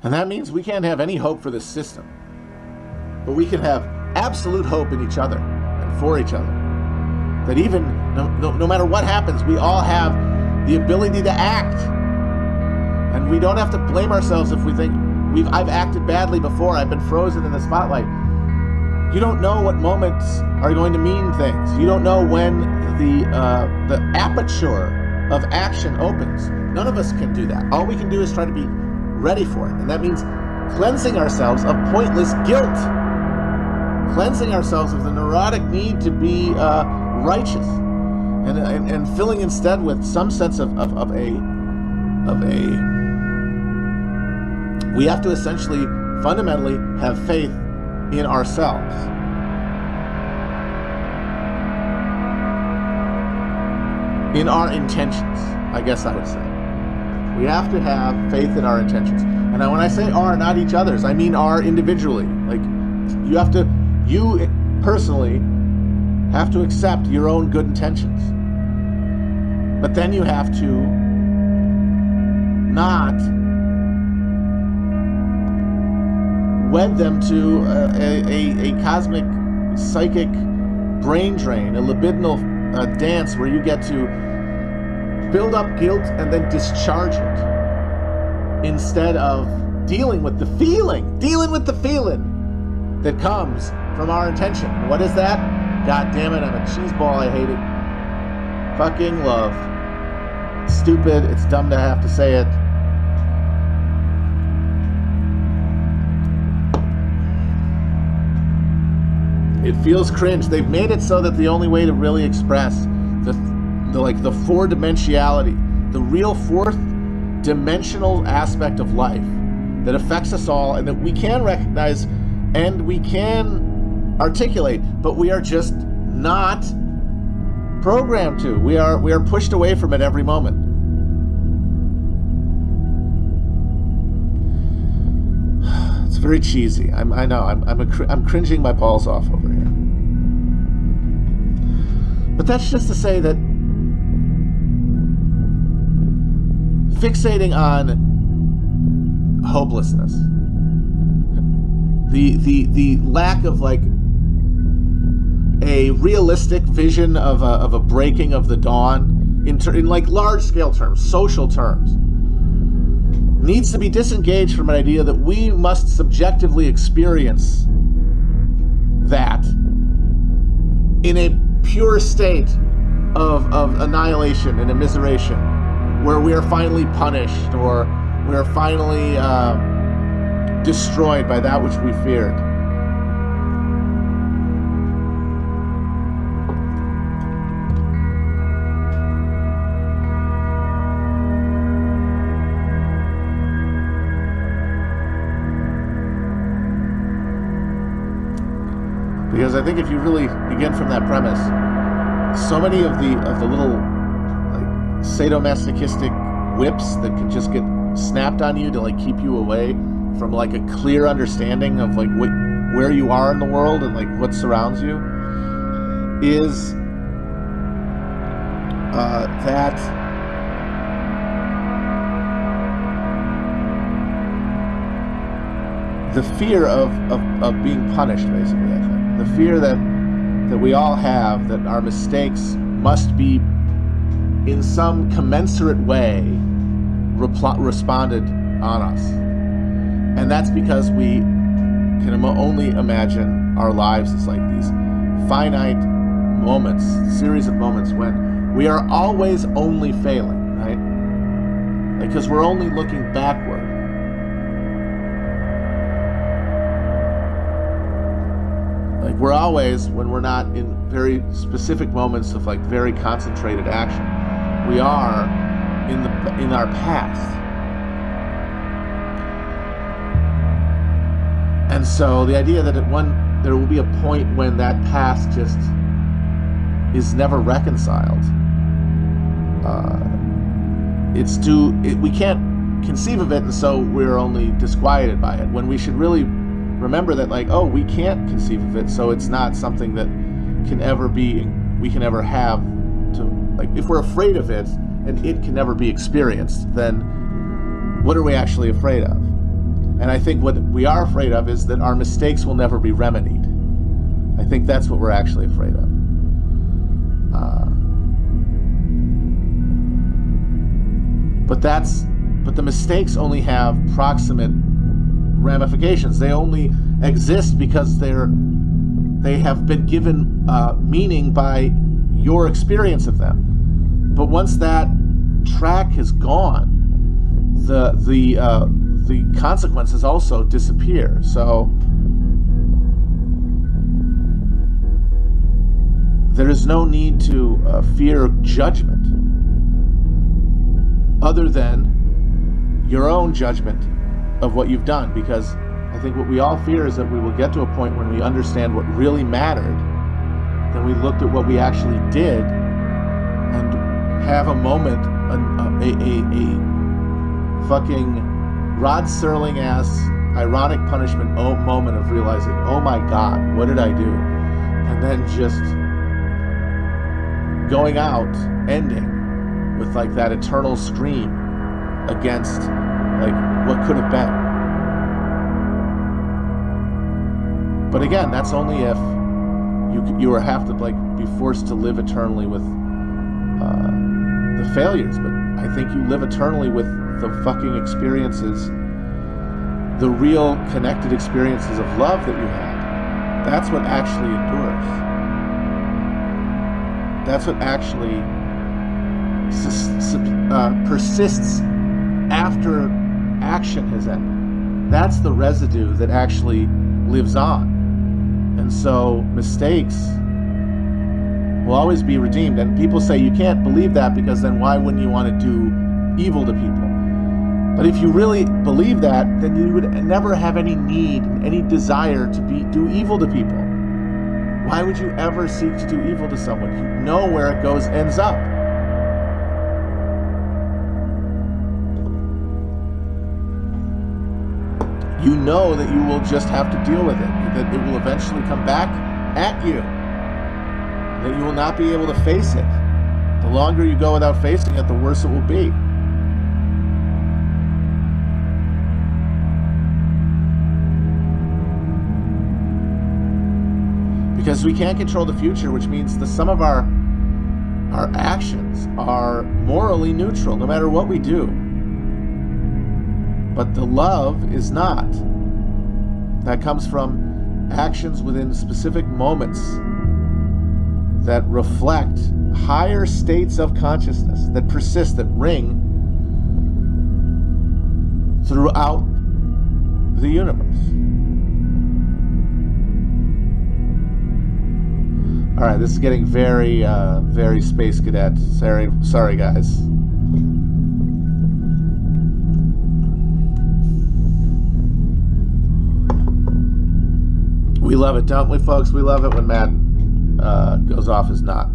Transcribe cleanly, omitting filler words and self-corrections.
And that means we can't have any hope for this system. But we can have absolute hope in each other and for each other. That even no matter what happens, we all have the ability to act. And we don't have to blame ourselves if we think I've acted badly before, I've been frozen in the spotlight. You don't know what moments are going to mean things. You don't know when the aperture of action opens. None of us can do that. All we can do is try to be ready for it. And that means cleansing ourselves of pointless guilt. Cleansing ourselves of the neurotic need to be righteous. And filling instead with some sense of a we have to essentially fundamentally have faith in ourselves. In our intentions, I guess I would say. We have to have faith in our intentions. And when I say our, not each other's, I mean our individually. Like, you personally have to accept your own good intentions. But then you have to not wed them to a cosmic psychic brain drain, a libidinal dance where you get to build up guilt and then discharge it instead of dealing with the feeling that comes from our intention. What is that? God damn it, I'm a cheeseball, I hate it. Fucking love. It's stupid, it's dumb to have to say it. It feels cringe. They've made it so that the only way to really express the four-dimensionality, the real fourth dimensional aspect of life that affects us all and that we can recognize and we can articulate, but we are just not programmed to. We are pushed away from it every moment. It's very cheesy. I know. I'm cringing my balls off over here. But that's just to say that fixating on hopelessness, the lack of like a realistic vision of a breaking of the dawn in like large scale terms, social terms, needs to be disengaged from an idea that we must subjectively experience that in a pure state of annihilation and immiseration, where we are finally punished or we are finally destroyed by that which we feared. Because I think if you really begin from that premise, so many of the little like sadomasochistic whips that can just get snapped on you to like keep you away from like a clear understanding of like where you are in the world and like what surrounds you is that the fear of being punished, basically, I think. The fear that we all have, that our mistakes must be in some commensurate way responded on us. And that's because we can only imagine our lives as like these finite moments, series of moments when we are always only failing, right? Because we're only looking backward. Like we're always, when we're not in very specific moments of like very concentrated action, we are in our past. And so the idea that there will be a point when that past just is never reconciled. We can't conceive of it, and so we're only disquieted by it, when we should really remember that, like, oh, we can't conceive of it, so it's not something that we can ever have to, like, if we're afraid of it and it can never be experienced, then what are we actually afraid of? And I think what we are afraid of is that our mistakes will never be remedied. I think that's what we're actually afraid of. But the mistakes only have proximate ramifications. They only exist because they have been given meaning by your experience of them. But once that track is gone, the consequences also disappear. So there is no need to fear judgment, other than your own judgment of what you've done, because I think what we all fear is that we will get to a point when we understand what really mattered, then we looked at what we actually did and have a moment, a fucking Rod Serling ass ironic punishment moment of realizing, oh my God, what did I do? And then just going out, ending with like that eternal scream against like what could have been. But again, that's only if you have to like be forced to live eternally with the failures. But I think you live eternally with the fucking experiences, the real connected experiences of love that you had. That's what actually endures. That's what actually persists after action has ended. That's the residue that actually lives on. And so mistakes will always be redeemed. And people say you can't believe that because then why wouldn't you want to do evil to people? But if you really believe that, then you would never have any need, any desire to do evil to people. Why would you ever seek to do evil to someone? You know where it ends up. You know that you will just have to deal with it, that it will eventually come back at you, that you will not be able to face it. The longer you go without facing it, the worse it will be. Because we can't control the future, which means that some of our actions are morally neutral, no matter what we do. But the love is not. That comes from actions within specific moments that reflect higher states of consciousness, that persist, that ring throughout the universe. All right, this is getting very, very Space Cadet. Sorry, guys. We love it, don't we, folks? We love it when Matt goes off his nut.